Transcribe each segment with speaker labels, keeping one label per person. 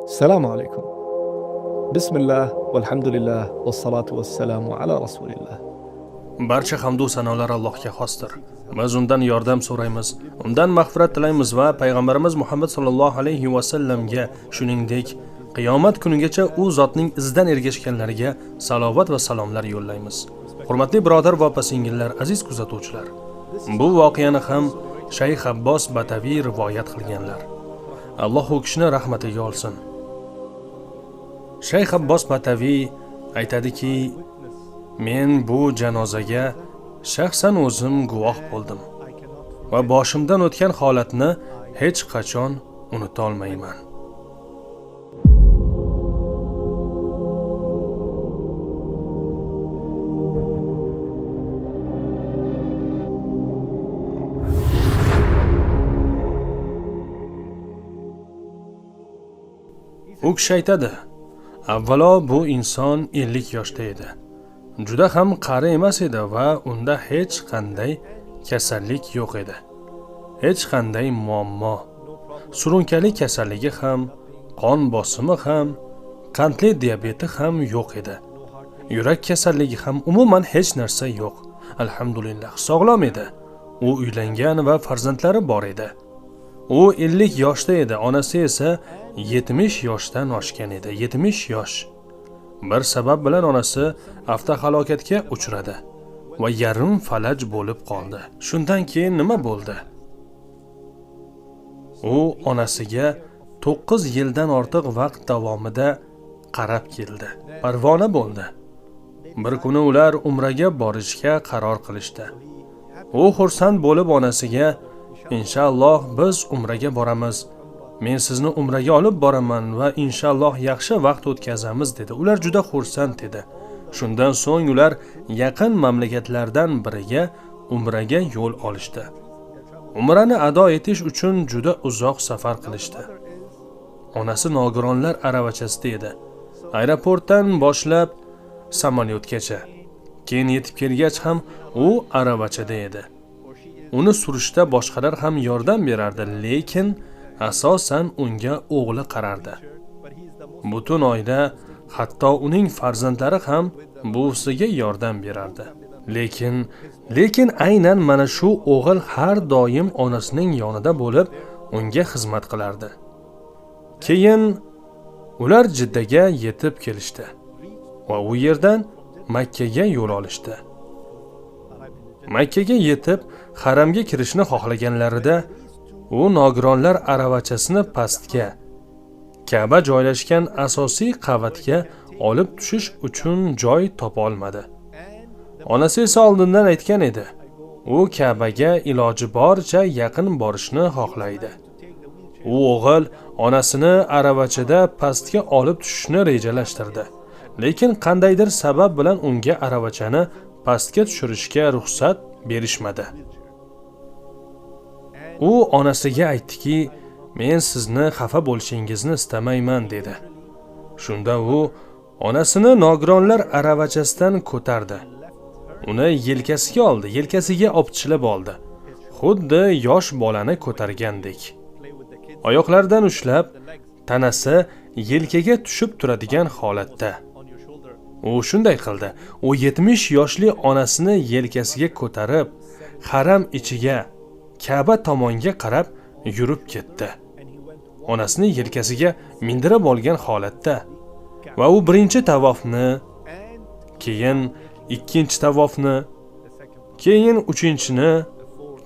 Speaker 1: Assalomu alaykum. Bismillah, valhamdulillah, vassalatu vassalamu ala rasulillah.
Speaker 2: Barcha hamd va sanolar Allohga xosdir. Biz undan yordam so'raymiz, undan mag'firat tilaymiz va payg'ambarimiz Muhammad sallallohu alayhi va sallamga, shuningdek, qiyomat kunigacha u zotning izidan ergashganlarga salovat va salomlar yo'llaymiz. Hurmatli birodar va opa-singillar, aziz kuzatuvchilar, bu voqeani ham Shayx Abbos Bataviy rivoyat qilganlar. Alloh u kishini rahmatiga olsin. Shayx Abbos Bataviy aytadiki, men bu janozaga shaxsan o'zim guvoh bo'ldim va boshimdan o'tgan holatni hech qachon unuta olmayman. U kishi aytadi, avvalo bu inson 50 yoshda edi. Juda ham qari emas edi va unda hech qanday kasallik yo'q edi. Hech qanday muammo, surunkali kasalligi ham, qon bosimi ham, qandli diabeti ham yo'q edi. Yurak kasalligi ham, umuman hech narsa yo'q. Alhamdulillah, sog'lom edi. U uylangan va farzandlari bor edi. U 50 yoshda edi, onasi esa 70 yoshdan oshgan edi. 70 yosh. Bir sabab bilan onasi avtohalokatga uchradi va yarim falaj bo'lib qoldi. Shundan keyin nima bo'ldi? U onasiga 9 yildan ortiq vaqt davomida qarab keldi. Parvona bo'ldi. Bir kuni ular umraga borishga qaror qilishdi. U xursand bo'lib onasiga, "Inshaalloh biz umraga boramiz. Men sizni umraga olib boraman va inshaalloh yaxshi vaqt o'tkazamiz" dedi. Ular juda xursand edi. Shundan so'ng ular yaqin mamlakatlardan biriga umraga yo'l olishdi. Umrani ado etish uchun juda uzoq safar qilishdi. Onasi nogironlar aravachasida edi. Aeroportdan boshlab samolyotgacha. Keyin yetib kelgach ham u aravachada edi. Uni surishda boshqalar ham yordam berardi, lekin asosan unga o'g'li qarardi. Butun oila, hatto uning farzandlari ham buvisiga yordam berardi. Lekin aynan mana shu o'g'il har doim onasining yonida bo'lib, unga xizmat qilardi. Keyin ular Jiddaga yetib kelishdi va u yerdan Makkaga yo'l olishdi. Makkaga yetib, haramga kirishni xohlaganlarida u nogironlar aravachasini pastga, Ka'ba joylashgan asosiy qavatga olib tushish uchun joy topa olmadi. Onasi esa oldindan aytgan edi. U Ka'baga iloji boricha yaqin borishni xohlaydi. U o'g'il onasini aravachada pastga olib tushishni rejalashtirdi. Lekin qandaydir sabab bilan unga aravachani pastga tushirishga ruxsat berishmadi. U onasiga aytdiki, "Men sizni xafa bo'lishingizni istamayman" dedi. Shunda u onasini nogironlar aravachasidan ko'tardi. Uni yelkasiga oldi, yelkasiga opchilib oldi. Xuddi yosh bolani ko'targandek. Oyoqlaridan ushlab, tanasi yelkaga tushib turadigan holatda. U shunday qildi. U 70 yoshli onasini yelkasiga ko'tarib, haram ichiga, Ka'ba tomonga qarab yurib ketdi. Onasini yelkasiga mindirib olgan holatda va u birinchi tavofni, keyin ikkinchi tavofni, keyin uchinchini,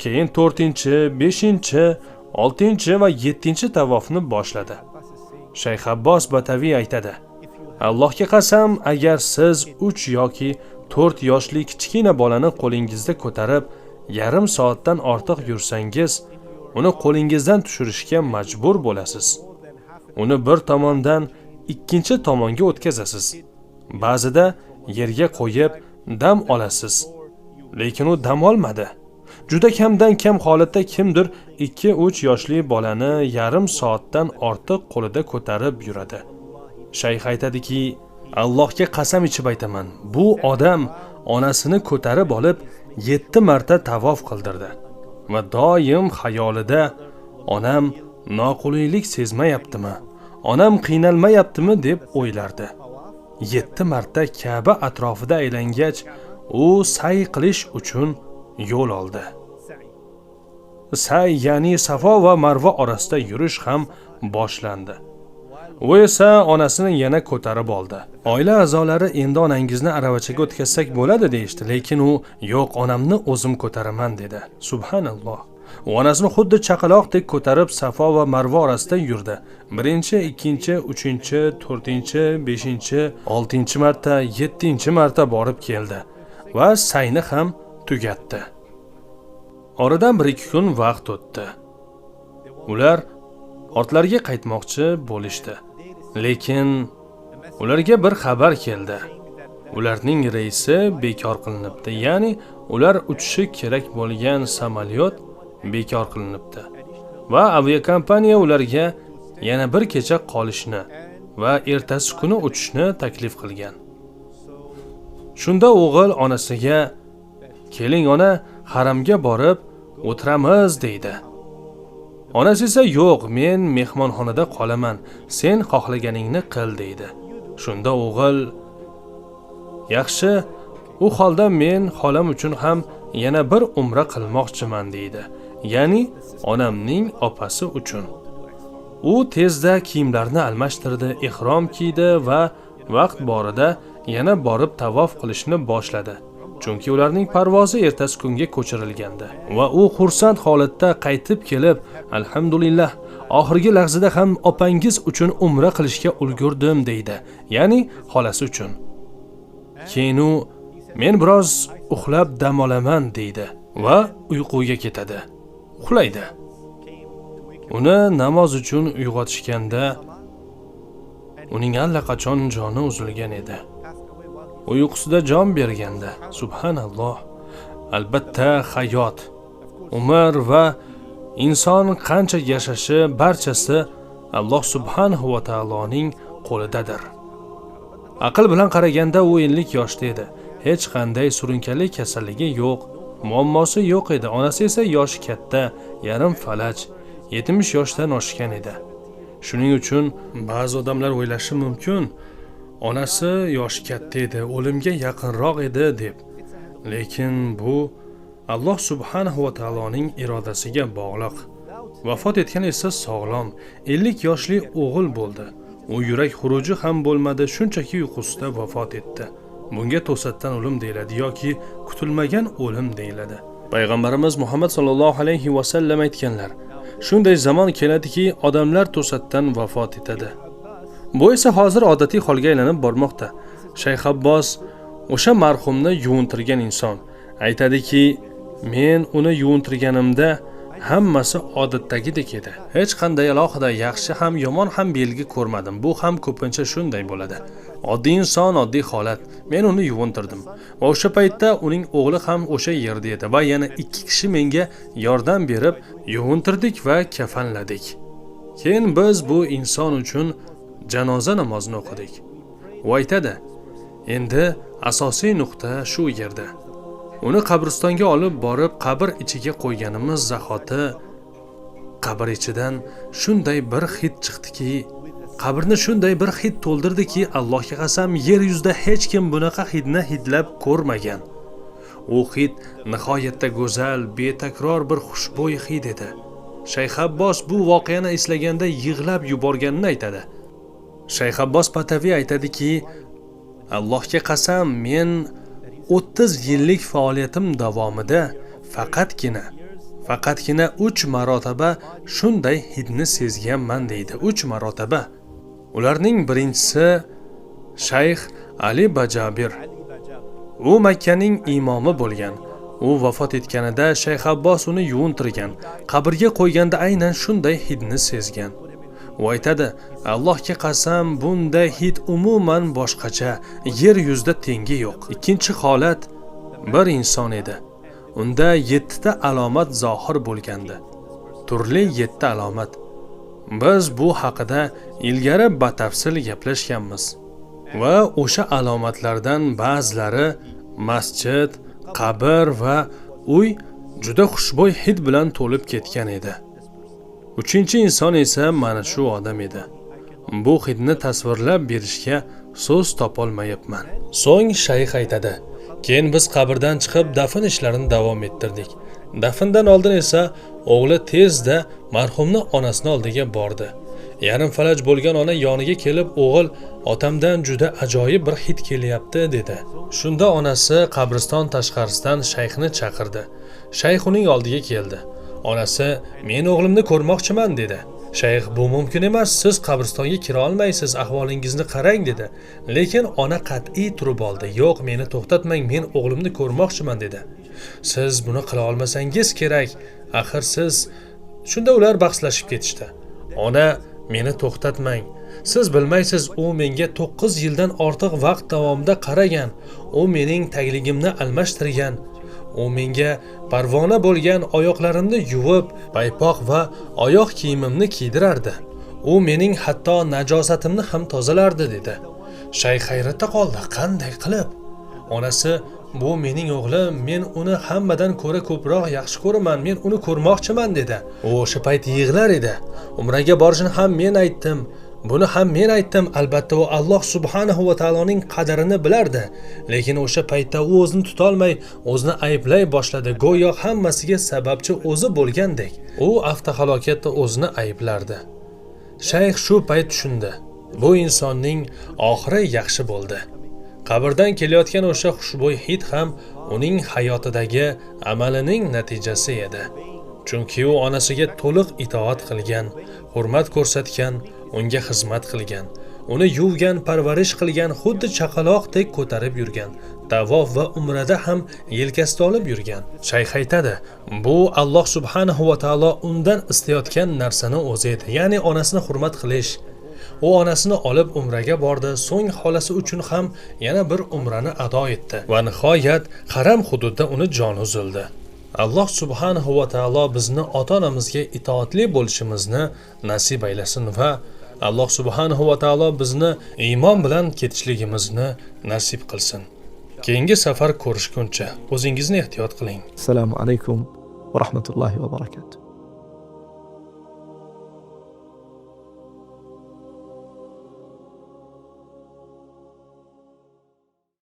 Speaker 2: keyin 4-chi, 5-chi, 6-chi va 7-chi tavofni boshladi. Shayx Abbos Bataviy aytadi: "Allohga qasam, agar siz 3 yoki 4 yoshli kichkina bolani qo'lingizda ko'tarib yarim soatdan ortiq yursangiz, uni qo'lingizdan tushirishga majbur bo'lasiz. Uni bir tomondan ikkinchi tomonga o'tkazasiz. Ba'zida yerga qo'yib dam olasiz. Lekin u dam olmadi. Juda kamdan kam holatda kimdir 2-3 yoshli bolani yarim soatdan ortiq qo'lida ko'tarib yuradi." Shayx aytadiki, "Allohga qasam ichib aytaman, bu odam onasini ko'tarib olib 7 marta tavof qildirdi va doim xayolida onam noqulaylik sezmayaptimi? onam qiynalmayaptimi deb o'ylardi. 7 marta Ka'ba atrofida aylangach, u sa'y qilish uchun yo'l oldi. Sa'y, ya'ni Safo va Marva orasida yurish ham boshlandi. U esa onasini yana ko'tarib oldi. Oila a'zolari endi onangizni aravachaga o'tkazsak bo'ladi deyishdi, lekin u yo'q, onamni o'zim ko'taraman dedi. Subhanalloh. U onasini xuddi chaqaloqdek ko'tarib Safo va Marva orasida yurdi. 1-chi, 2-chi, 3-chi, 4-chi, 5-chi, 6-chi marta, 7-chi marta borib keldi va sa'yni ham tugatdi. Oradan 1-2 kun vaqt o'tdi. Ular ortlariga qaytmoqchi bo'lishdi. Lekin ularga bir xabar keldi. Ularning reysi bekor qilinibdi. Ya'ni ular uchishi kerak bo'lgan samolyot bekor qilinibdi. Va aviakompaniya ularga yana bir kecha qolishni va ertasi kuni uchishni taklif qilgan. Shunda o'g'il onasiga, "Keling ona, haramga borib o'tiramiz" deydi. Onasi esa "Yo'q, men mehmonxonada qolaman. Sen xohlaganingni qil" deydi. Shunda o'g'il, "Yaxshi, u holda men xolam uchun ham yana bir umra qilmoqchiman" deydi. Ya'ni onamning opasi uchun. U tezda kiyimlarini almashtirdi, ihrom kiydi va vaqt borida yana borib tavof qilishni boshladi. Chunki ularning parvozi ertasi kunga ko'chirilgandi va u xursand holatda qaytib kelib, "Alhamdulillah, oxirgi lahzada ham opangiz uchun umra qilishga ulgurdim" deydi. Ya'ni xolasi uchun. Keyin u "Men biroz uxlab dam olaman" deydi va uyquga ketadi. Uxlaydi. Uni namoz uchun uyg'otishganda uning allaqachon joni uzilgan edi. Uyqusida jon berganda, subhanalloh, albatta hayot, umr va inson qancha yashashi barchasi Alloh subhanahu va taoloning qo'lidadir. Aql bilan qaraganda u 50 yoshda edi. Hech qanday surunkali kasalligi yo'q, muammosi yo'q edi. Onasi esa yoshi katta, yarim falaj, 70 yoshdan oshgan edi. Shuning uchun ba'zi odamlar o'ylashi mumkin, onasi yoshi katta edi, o'limga yaqinroq edi deb. Lekin bu Alloh subhanahu va taoloning irodasiga bog'liq. Vafot etgan esa sog'lom, 50 yoshli o'g'il bo'ldi. U yurak xuruji ham bo'lmadi, shunchaki uyqusida vafot etdi. Bunga to'satdan o'lim deyiladi yoki kutilmagan o'lim deyiladi. Payg'ambarimiz Muhammad sallallohu alayhi va sallam aytganlar: "Shunday zamon keladiki, odamlar to'satdan vafot etadi." Bu esa hozir odatiy holga aylanib bormoqda. Shayx Abbos o'sha marhumni yuvintirgan inson aytadiki, "Men uni yuvintirganimda hammasi odatdagidek edi. Hech qanday alohida yaxshi ham yomon ham belgi ko'rmadim. Bu ham ko'pincha shunday bo'ladi. Oddiy inson, oddiy holat. Men uni yuvintirdim. Va o'sha paytda uning o'g'li ham o'sha yerda edi va yana 2 kishi menga yordam berib yuvintirdik va kafanladik. Keyin biz bu inson uchun janoza namozini o'qidik." U aytadi, "Endi asosiy nuqta shu yerda. Uni qabristonga olib borib qabr ichiga qo'yganimiz zahoti qabr ichidan shunday bir hid chiqdiki, qabrni shunday bir hid to'ldirdiki, Allohga qasam, yer yuzida hech kim bunaqa hidni hidlab ko'rmagan. U hid nihoyatda go'zal, betakror bir xushbo'y hid edi." Shayx Abbos bu voqeani eslaganda yig'lab yuborganini aytadi. Shayx Abbos Pataviy aytadiki, "Allohga qasam, men 30 yillik faoliyatim davomida faqatgina 3 marotaba shunday hidni sezganman" deydi. 3 marotaba. Ularning birinchisi Shayx Ali Bajabir. U Makkaning imomi bo'lgan. U vafot etganida Shayx Abbos uni yuvintirgan. Qabrga qo'yganda aynan shunday hidni sezgan. U aytadi, "Allohga qasam, bunday hid umuman boshqacha, yer yuzida tengi yo'q." Ikkinchi holat bir inson edi. Unda 7 ta alomat zohir bo'lgandi. Turli 7 alomat. Biz bu haqida ilgari batafsil gaplashganmiz. Va o'sha alomatlardan ba'zilari masjid, qabr va uy juda xushbo'y hid bilan to'lib ketgan edi. Uchinchi inson esa mana shu odam edi. bu hidni tasvirlab berishga so'z topolmayapman. So'ng shayx aytadi: keyin biz qabrdan chiqib dafn ishlarini davom ettirdik. Dafndan oldin esa o'g'li tezda marhumni onasini oldiga bordi. Yarim falaj bo'lgan ona yoniga kelib, o'g'il, otamdan juda ajoyib bir hid kelyapti dedi. Shunda onasi qabriston tashqarisidan shayxni chaqirdi. Shayx uning oldiga keldi. Onasi: men o'g'limni ko'rmoqchiman dedi. Shayx: bu mumkin emas, siz qabristonga kira olmaysiz, ahvolingizni qarang dedi. Lekin ona qat'iy turib oldi. Yo'q, meni to'xtatmang, men o'g'limni ko'rmoqchiman dedi. Siz buni qila olmasangiz kerak, axir siz. Shunda ular bahslashib ketishdi. Ona: meni to'xtatmang. Siz bilmaysiz, u menga 9 yildan ortiq vaqt davomida qaragan. U mening tagligimni almashtirgan. U menga parvona bo'lgan oyoqlarimni yuvib, paypoq va oyoq kiyimimni kiydirardi. U mening hatto najosatimni ham tozalardi dedi. Shayx hayratda qoldi. Qanday qilib? Onasi: bu mening o'g'lim, men uni hammadan ko'ra ko'proq yaxshi ko'raman, men uni ko'rmoqchiman dedi. U o'sha payt yig'lar edi. Umraga borishni ham men aytdim. Buni ham men aytdim. Albatta u Alloh subhanahu va taoloning qadarini bilardi. Lekin o'sha paytda u o'zini tutolmay, o'zini ayblay boshladi. Go'yo hammasiga sababchi o'zi bo'lgandek. U avtohalokatda o'zini ayblardi. Shayx shu payt tushundi. Bu insonning oxiri yaxshi bo'ldi. Qabrdan kelayotgan o'sha xushbo'y hid ham uning hayotidagi amalining natijasi edi. Chunki u onasiga to'liq itoat qilgan, hurmat ko'rsatgan, unga xizmat qilgan, uni yuvgan, parvarish qilgan, xuddi chaqaloqdek ko'tarib yurgan, tavof va umrada ham yelkasida olib yurgan. Shayx aytadi: bu Alloh subhanahu va taolo undan istayotgan narsani o'zi edi, ya'ni onasini hurmat qilish. U onasini olib umraga bordi, so'ng xolasi uchun ham yana bir umrani ado etdi va nihoyat haram hududida uni joni uzildi. Alloh subhanahu va taolo bizni ota-onamizga itoatli bo'lishimizni nasib aylasin va Alloh subhanahu va taolo bizni iymon bilan ketishligimizni nasib qilsin. Keyingi safar ko'rishguncha o'zingizni ehtiyot qiling.
Speaker 1: Assalomu alaykum va rahmatullohi va barakatuh.